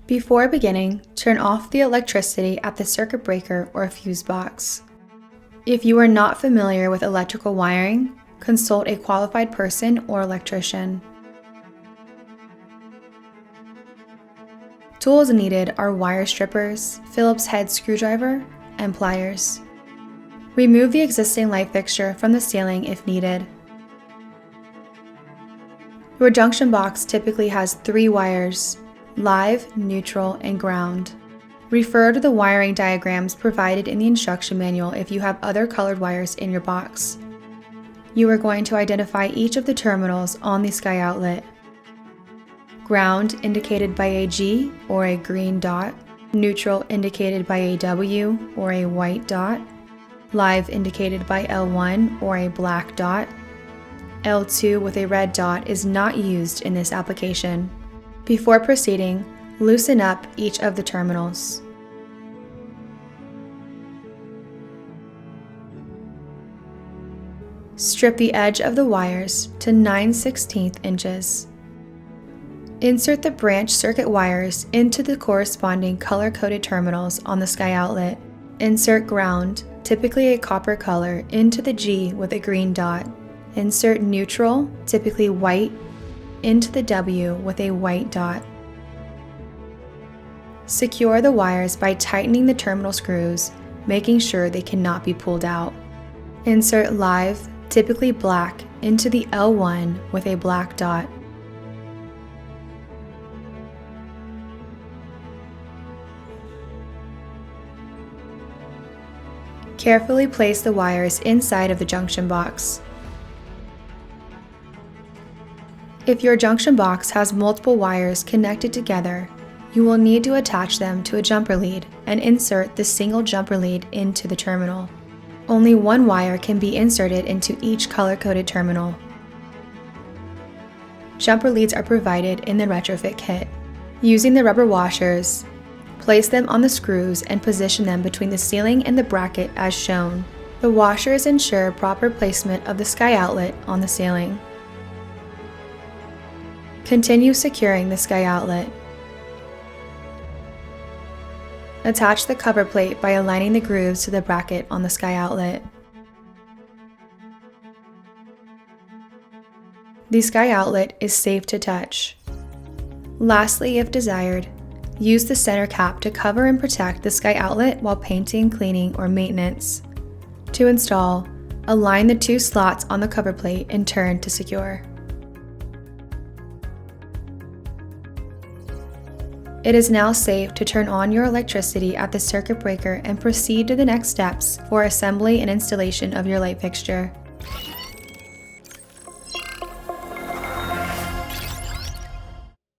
Before beginning, turn off the electricity at the circuit breaker or fuse box. If you are not familiar with electrical wiring, consult a qualified person or electrician. Tools needed are wire strippers, Phillips head screwdriver, and pliers. Remove the existing light fixture from the ceiling if needed. Your junction box typically has 3 wires: live, neutral, and ground. Refer to the wiring diagrams provided in the instruction manual if you have other colored wires in your box. You are going to identify each of the terminals on the SkyOutlet. Ground indicated by a G or a green dot, neutral indicated by a W or a white dot, live indicated by L1 or a black dot. L2 with a red dot is not used in this application. Before proceeding, loosen up each of the terminals. Strip the edge of the wires to 9/16 inches. Insert the branch circuit wires into the corresponding color-coded terminals on the SkyOutlet. Insert ground, typically a copper color, into the G with a green dot. Insert neutral, typically white, into the W with a white dot. Secure the wires by tightening the terminal screws, making sure they cannot be pulled out. Insert live, typically black, into the L1 with a black dot. Carefully place the wires inside of the junction box. If your junction box has multiple wires connected together, you will need to attach them to a jumper lead and insert the single jumper lead into the terminal. Only one wire can be inserted into each color-coded terminal. Jumper leads are provided in the retrofit kit. Using the rubber washers, place them on the screws and position them between the ceiling and the bracket as shown. The washers ensure proper placement of the SkyOutlet on the ceiling. Continue securing the SkyOutlet. Attach the cover plate by aligning the grooves to the bracket on the SkyOutlet. The SkyOutlet is safe to touch. Lastly, if desired, use the center cap to cover and protect the SkyOutlet while painting, cleaning, or maintenance. To install, align the 2 slots on the cover plate and turn to secure. It is now safe to turn on your electricity at the circuit breaker and proceed to the next steps for assembly and installation of your light fixture.